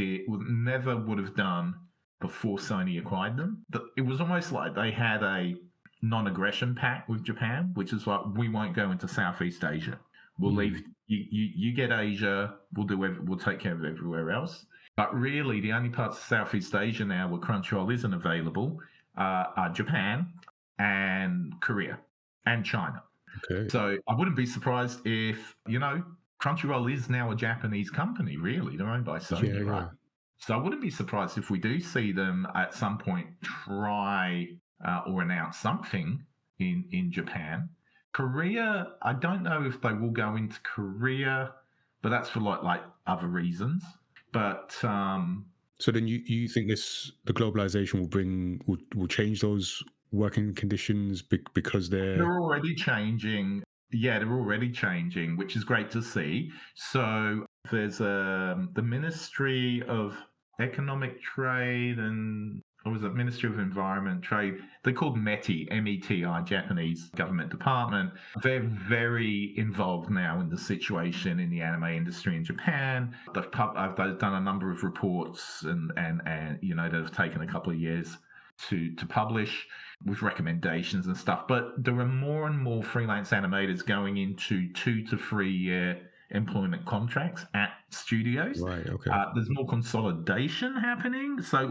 would have done before Sony acquired them. It was almost like they had a non-aggression pact with Japan, which is like, we won't go into Southeast Asia. We'll leave. You get Asia. We'll take care of everywhere else. But really, the only parts of Southeast Asia now where Crunchyroll isn't available are Japan and Korea and China. Okay. So I wouldn't be surprised if Crunchyroll is now a Japanese company. Really, they're owned by Sony, right? So I wouldn't be surprised if we do see them at some point try or announce something in Japan. Korea, I don't know if they will go into Korea, but that's for like other reasons. But so then you think the globalization will change those working conditions because they're already changing. Yeah, they're already changing, which is great to see. So there's the Ministry of Economic Trade and Ministry of Environment, Trade. They're called METI, M-E-T-I, Japanese government department. They're very involved now in the situation in the anime industry in Japan. They've done a number of reports and that have taken a couple of years to publish with recommendations and stuff. But there are more and more freelance animators going into 2 to 3 year employment contracts at studios. Right, okay. There's more consolidation happening. So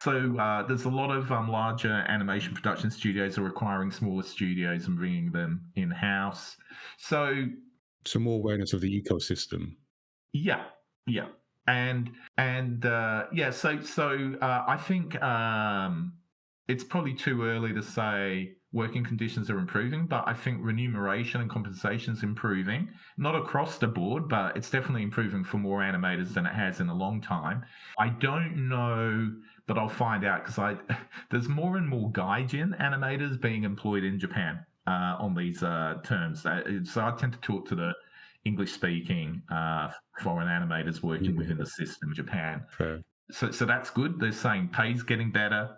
there's a lot of larger animation production studios are acquiring smaller studios and bringing them in-house. So more awareness of the ecosystem. Yeah. And I think it's probably too early to say working conditions are improving, but I think remuneration and compensation is improving. Not across the board, but it's definitely improving for more animators than it has in a long time. I don't know, but I'll find out because there's more and more gaijin animators being employed in Japan on these terms. So I tend to talk to the English-speaking foreign animators working within the system, Japan. Fair. So that's good. They're saying pay's getting better.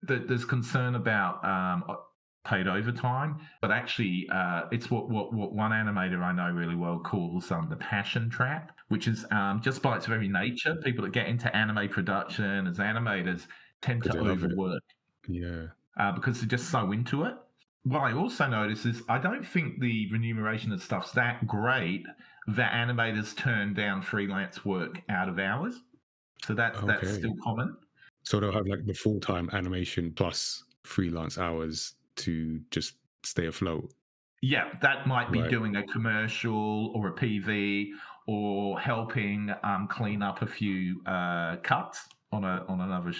There's concern about paid overtime, but actually it's what one animator I know really well calls the passion trap, which is just by its very nature, people that get into anime production as animators tend to overwork. Yeah. Because they're just so into it. What I also notice is I don't think the remuneration and stuff's that great that animators turn down freelance work out of hours. So that's still common. So they'll have like the full-time animation plus freelance hours to just stay afloat. Yeah, that might be doing a commercial or a PV or helping clean up a few cuts on another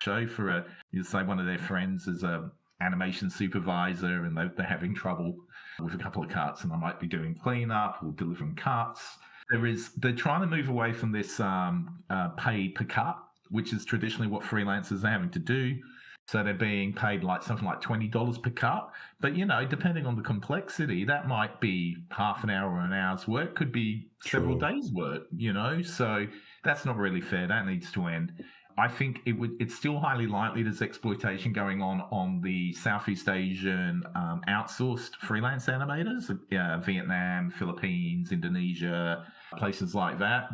show for say one of their friends is a animation supervisor and they're having trouble with a couple of cuts and I might be doing cleanup or delivering cuts. They're trying to move away from this pay per cut, which is traditionally what freelancers are having to do. So they're being paid like something like $20 per cut. But, depending on the complexity, that might be half an hour or an hour's work, could be several days' work, So that's not really fair. That needs to end. I think it's still highly likely there's exploitation going on the Southeast Asian outsourced freelance animators, Vietnam, Philippines, Indonesia, places like that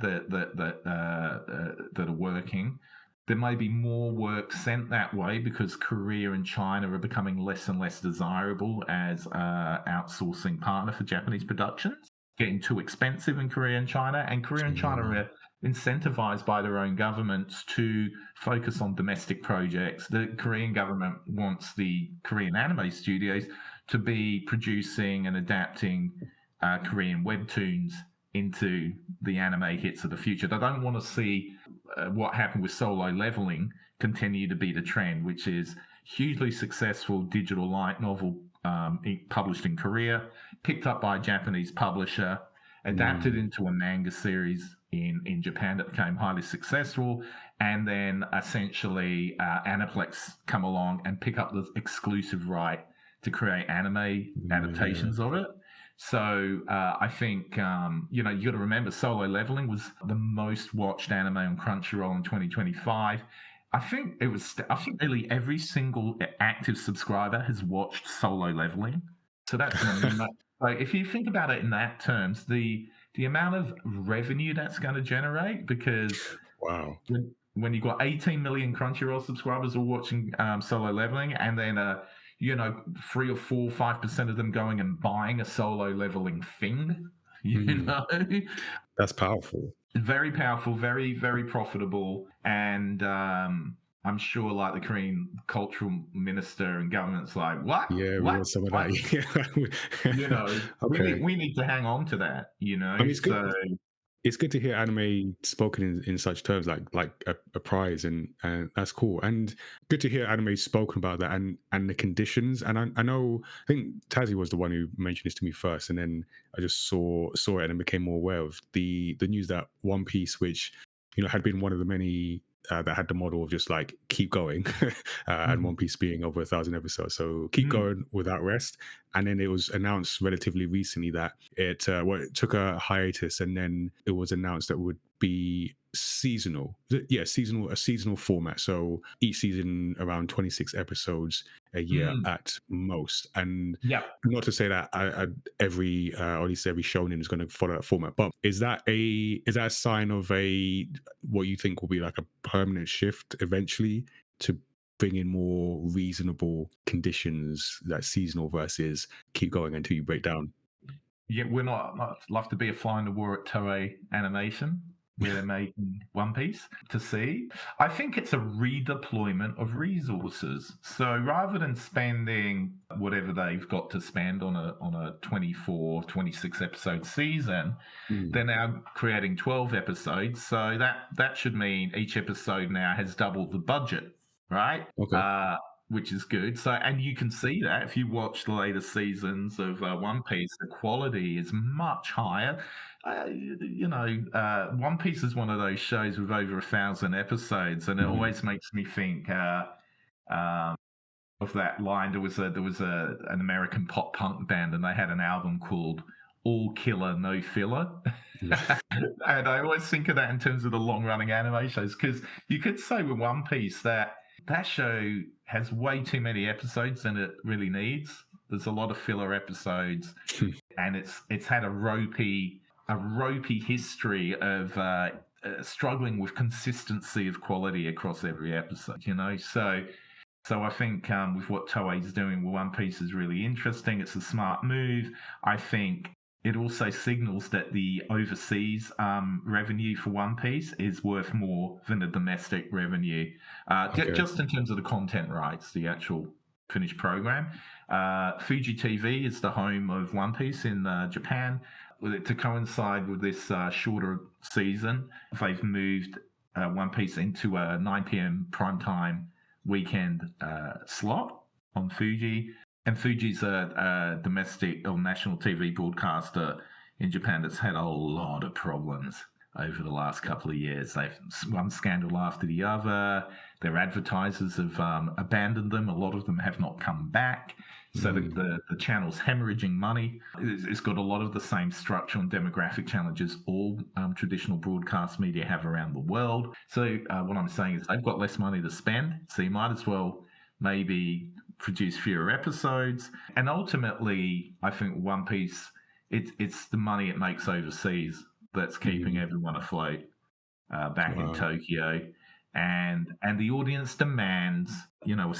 are working. there may be more work sent that way because Korea and China are becoming less and less desirable as an outsourcing partner for Japanese productions, getting too expensive in Korea and China. And Korea and China are incentivized by their own governments to focus on domestic projects. The Korean government wants the Korean anime studios to be producing and adapting Korean webtoons into the anime hits of the future. They don't want to see what happened with Solo Leveling continue to be the trend, which is hugely successful digital light novel published in Korea, picked up by a Japanese publisher, adapted into a manga series in Japan that became highly successful, and then essentially Aniplex come along and pick up the exclusive right to create anime adaptations of it. So I think, you got to remember Solo Leveling was the most watched anime on Crunchyroll in 2025. I think nearly every single active subscriber has watched Solo Leveling. So that's like, if you think about it in that terms, the amount of revenue that's going to generate, because wow, when you've got 18 million Crunchyroll subscribers all watching Solo Leveling, and then 3 or 4, 5% of them going and buying a Solo Leveling thing, that's powerful. Very powerful, very, very profitable. And I'm sure like the Korean cultural minister and government's like, what? Yeah, we want some of that. We need to hang on to that, I mean, it's good to hear anime spoken in such terms, like a prize, and that's cool. And good to hear anime spoken about that and the conditions. And I think Tazziii was the one who mentioned this to me first, and then I just saw it and became more aware of the news that One Piece, which had been one of the many that had the model of just like keep going, and One Piece being over 1,000 episodes, so keep going without rest. And then it was announced relatively recently that it took a hiatus, and then it was announced that it would be seasonal. A seasonal format. So each season around 26 episodes a year at most. And not to say that every or at least every shonen is going to follow that format, but is that a sign of what you think will be like a permanent shift eventually to bring in more reasonable conditions, that seasonal versus keep going until you break down? Yeah, I'd love to be a fly in the wall at Toei Animation, where they're making One Piece, to see. I think it's a redeployment of resources. So rather than spending whatever they've got to spend on a 24, 26 episode season, they're now creating 12 episodes. So that should mean each episode now has doubled the budget, right? Okay. Which is good. So, and you can see that if you watch the latest seasons of One Piece, the quality is much higher. One Piece is one of those shows with over 1,000 episodes, and it always makes me think of that line. There was an American pop punk band, and they had an album called All Killer No Filler. And I always think of that in terms of the long running anime shows, because you could say with One Piece that show has way too many episodes than it really needs. There's a lot of filler episodes, and it's had a ropey history of struggling with consistency of quality across every episode. So I think with what Toei's doing with One Piece is really interesting. It's a smart move. I think it also signals that the overseas revenue for One Piece is worth more than the domestic revenue, just in terms of the content rights, the actual finished program. Fuji TV is the home of One Piece in Japan. To coincide with this shorter season, they've moved One Piece into a 9 p.m. primetime weekend slot on Fuji. And Fuji's a domestic or national TV broadcaster in Japan that's had a lot of problems over the last couple of years. They've one scandal after the other. Their advertisers have abandoned them. A lot of them have not come back. So the channel's hemorrhaging money. It's got a lot of the same structural and demographic challenges all traditional broadcast media have around the world. So what I'm saying is they've got less money to spend, so you might as well maybe produce fewer episodes. And ultimately, I think One Piece, it's the money it makes overseas that's keeping everyone afloat back in Tokyo. and the audience demands, a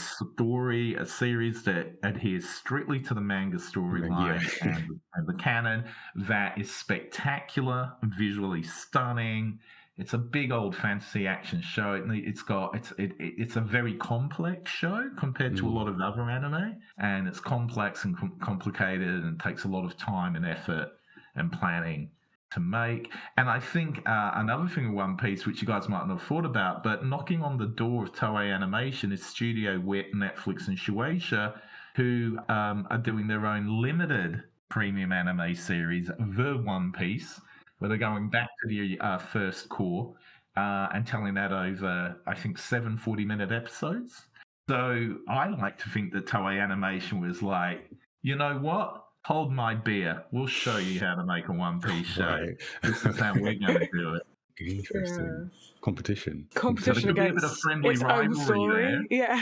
series that adheres strictly to the manga storyline Yeah. and the canon, that is spectacular, visually stunning. It's a big old fantasy action show. It's a very complex show compared to a lot of other anime, and it's complex and complicated, and takes a lot of time and effort and planning to make. And I think another thing in One Piece, which you guys might not have thought about, but knocking on the door of Toei Animation is Studio Wit, Netflix, and Shueisha, who are doing their own limited premium anime series, The One Piece, where they're going back to the first core and telling that over, I think, 7 40-minute episodes. So I like to think that Toei Animation was like, you know what? Hold my beer. We'll show you how to make a One Piece show. Right. This is how we're going to do it. Interesting. Competition. So Competition there could be a bit of against friendly its own rivalry story. there. Yeah.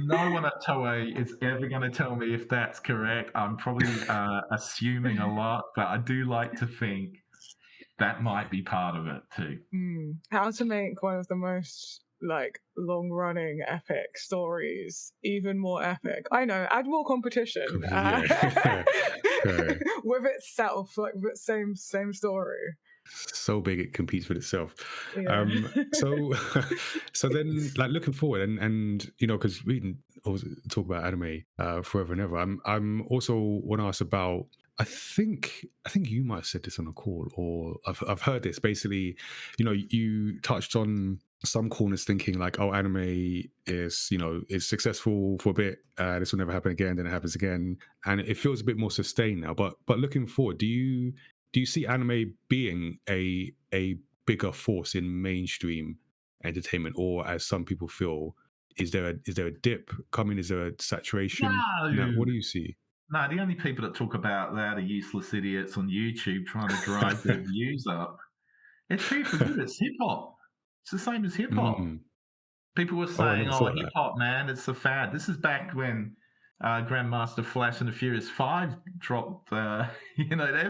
No one at Toei is ever going to tell me if that's correct. I'm probably assuming a lot, but I do like to think that might be part of it too. How to make one of the most long-running epic stories even more epic. I know, add more competition with itself, with same story. So big it competes with itself. Yeah. So then, looking forward, and because we can always talk about anime forever and ever. I'm also want to ask about. I think you might have said this on a call, or I've heard this. Basically, you touched on some corners thinking like, oh, anime is successful for a bit. This will never happen again. Then it happens again, and it feels a bit more sustained now. But looking forward, do you see anime being a bigger force in mainstream entertainment, or as some people feel, is there a dip coming? Is there a saturation? No. What do you see? No, the only people that talk about that are useless idiots on YouTube trying to drive their views up. It's here for good. It's hip hop. It's the same as hip hop. People were saying, "Oh, hip hop, man, it's a fad." This is back when Grandmaster Flash and the Furious 5 dropped, their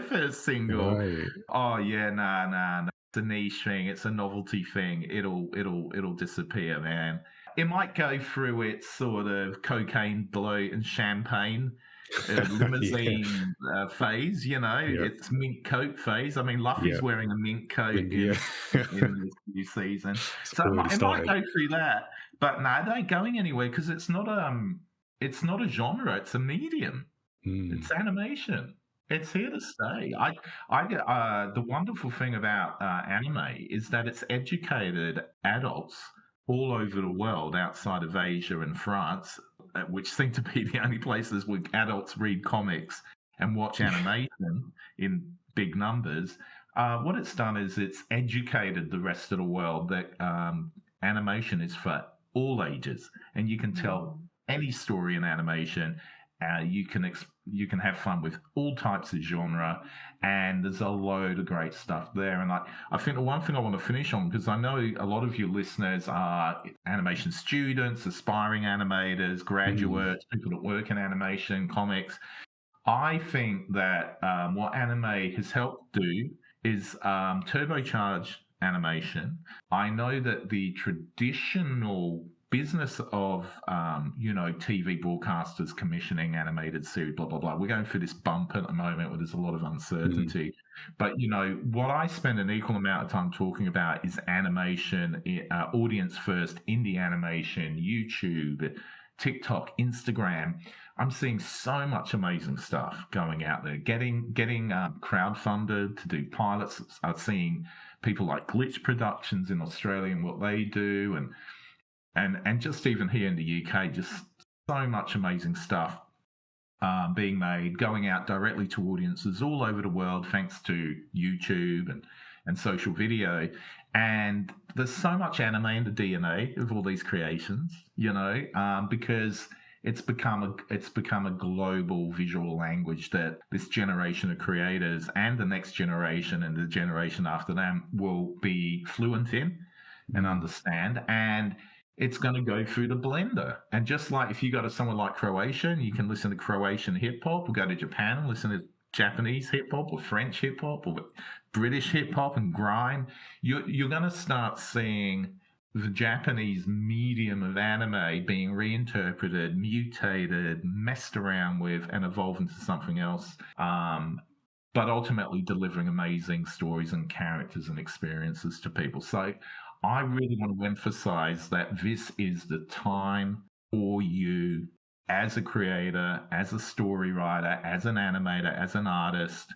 first single. Right. Oh yeah, nah. It's a niche thing. It's a novelty thing. It'll disappear, man. It might go through its sort of cocaine, blow, and champagne limousine phase. It's mint coat phase. I mean, Luffy's wearing a mint coat in this new season, so it might go through that. But no, it ain't going anywhere because it's not a genre. It's a medium. It's animation. It's here to stay. The wonderful thing about anime is that it's educated adults all over the world outside of Asia and France, which seem to be the only places where adults read comics and watch animation in big numbers. What it's done is it's educated the rest of the world that animation is for all ages, and you can tell any story in animation. You can have fun with all types of genre, and there's a load of great stuff there. And I think the one thing I want to finish on, because I know a lot of your listeners are animation students, aspiring animators, graduates, people that work in animation, comics. I think that what anime has helped do is turbocharge animation. I know that the traditional business of TV broadcasters commissioning animated series, blah blah blah, we're going through this bump at the moment where there's a lot of uncertainty. But what I spend an equal amount of time talking about is animation, audience first, indie animation, YouTube, TikTok, Instagram. I'm seeing so much amazing stuff going out there, getting crowdfunded to do pilots. I'm seeing people like Glitch Productions in Australia and what they do, and just even here in the UK, just so much amazing stuff being made, going out directly to audiences all over the world, thanks to YouTube and social video. And there's so much anime in the DNA of all these creations, because it's become a global visual language that this generation of creators and the next generation and the generation after them will be fluent in and understand. And it's going to go through the blender. And just like if you go to somewhere like Croatia and you can listen to Croatian hip hop, or go to Japan and listen to Japanese hip hop or French hip hop or British hip hop and grime, you're going to start seeing the Japanese medium of anime being reinterpreted, mutated, messed around with, and evolved into something else. But ultimately delivering amazing stories and characters and experiences to people. So I really want to emphasize that this is the time for you as a creator, as a story writer, as an animator, as an artist,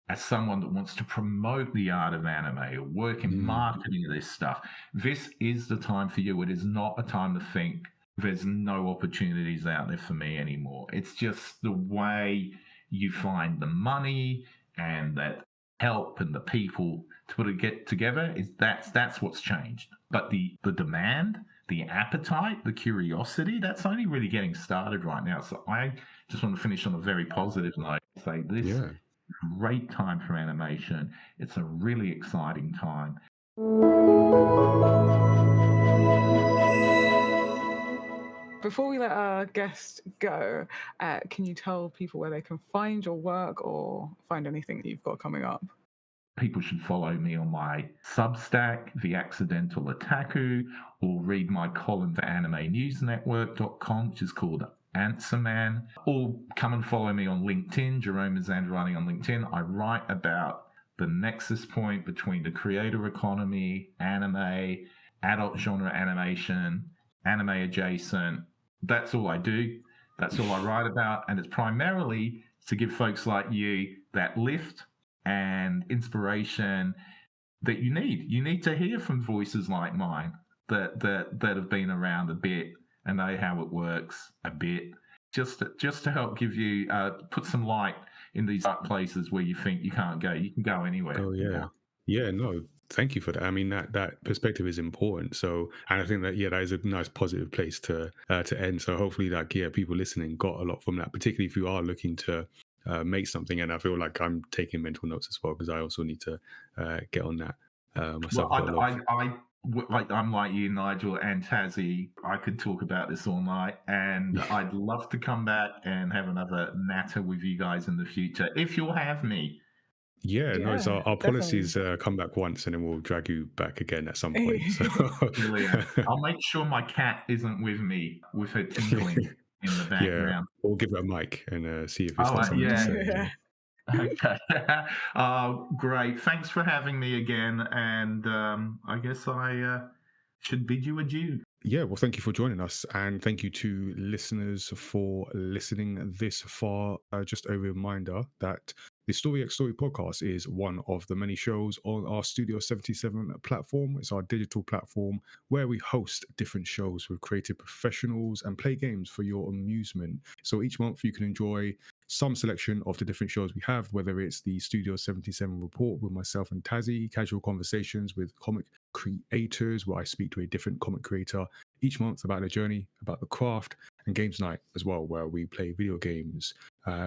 as someone that wants to promote the art of anime or work in marketing of this stuff. This is the time for you. It is not a time to think there's no opportunities out there for me anymore. It's just the way you find the money and that help and the people to put it get together is that's what's changed. But the demand, the appetite, the curiosity, that's only really getting started right now. So I just want to finish on a very positive note. Say this is a great time for animation. It's a really exciting time. Before we let our guest go, can you tell people where they can find your work or find anything that you've got coming up? People should follow me on my Substack, The Accidental Otaku, or read my column for AnimeNewsNetwork.com, which is called Answer Man. Or come and follow me on LinkedIn, Jerome Mazandarani on LinkedIn. I write about the nexus point between the creator economy, anime, adult genre animation, anime adjacent. That's all I do. That's all I write about. And it's primarily to give folks like you that lift and inspiration that you need. You need to hear from voices like mine that have been around a bit and know how it works a bit, just to help give you put some light in these dark places where you think you can't go. You can go anywhere. Oh yeah, yeah. No, thank you for that. I mean, that perspective is important. So, and I think that that is a nice positive place to end. So hopefully, people listening got a lot from that, particularly if you are looking to make something. And I feel like I'm taking mental notes as well because I also need to get on that myself. Well, I'm like you, Nigel and Tazziii. I could talk about this all night, and I'd love to come back and have another natter with you guys in the future if you'll have me. Yeah, no, it's our policies come back once and then we'll drag you back again at some point. So brilliant. I'll make sure my cat isn't with me with her tinkling in the background. We'll give it a mic and see if it's got something to say. Okay. Great. Thanks for having me again. And I guess I should bid you adieu. Yeah, well, thank you for joining us. And thank you to listeners for listening this far. Just a reminder that the Story X Story podcast is one of the many shows on our Studio 77 platform. It's our digital platform where we host different shows with creative professionals and play games for your amusement. So each month you can enjoy some selection of the different shows we have, whether it's the Studio 77 report with myself and Tazziii, casual conversations with comic creators where I speak to a different comic creator each month about their journey, about the craft, and games night as well, where we play video games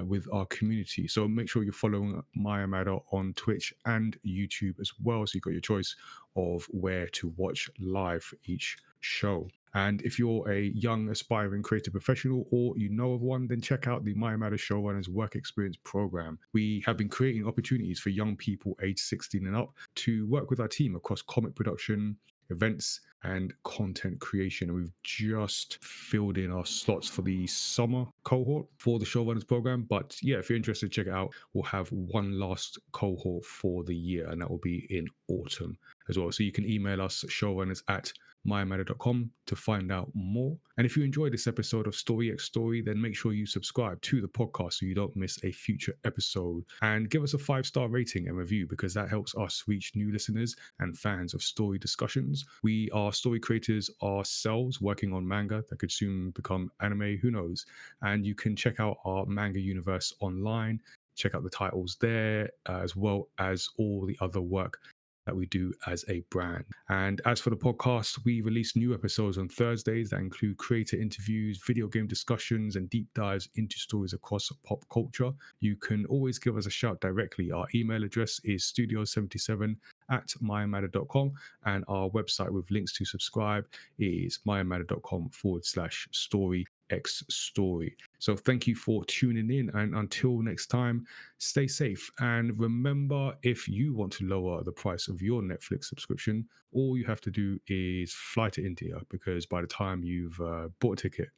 with our community. So make sure you're following mayamada on Twitch and YouTube as well, so you've got your choice of where to watch live each show. And if you're a young aspiring creative professional or you know of one, then check out the mayamada Showrunners Work Experience Program. We have been creating opportunities for young people aged 16 and up to work with our team across comic production, events, and content creation. And we've just filled in our slots for the summer cohort for the Showrunners program. But yeah, if you're interested, check it out. We'll have one last cohort for the year, and that will be in autumn as well. So you can email us showrunners@mayamada.com to find out more. And if you enjoyed this episode of Story X Story, then make sure you subscribe to the podcast so you don't miss a future episode. And give us a 5-star rating and review because that helps us reach new listeners and fans of story discussions. We are story creators ourselves working on manga that could soon become anime, who knows? And you can check out our manga universe online, check out the titles there, as well as all the other work that we do as a brand. And as for the podcast, we release new episodes on Thursdays that include creator interviews, video game discussions, and deep dives into stories across pop culture. You can always give us a shout directly. Our email address is studio77@mayamada.com, and our website with links to subscribe is mayamada.com/story X story. So thank you for tuning in, and until next time, stay safe. And remember, if you want to lower the price of your Netflix subscription, all you have to do is fly to India, because by the time you've bought a ticket,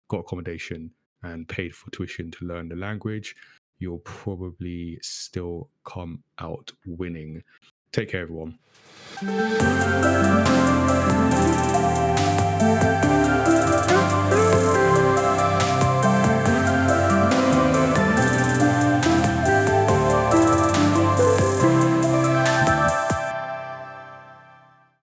got accommodation, and paid for tuition to learn the language, you'll probably still come out winning. Take care, everyone.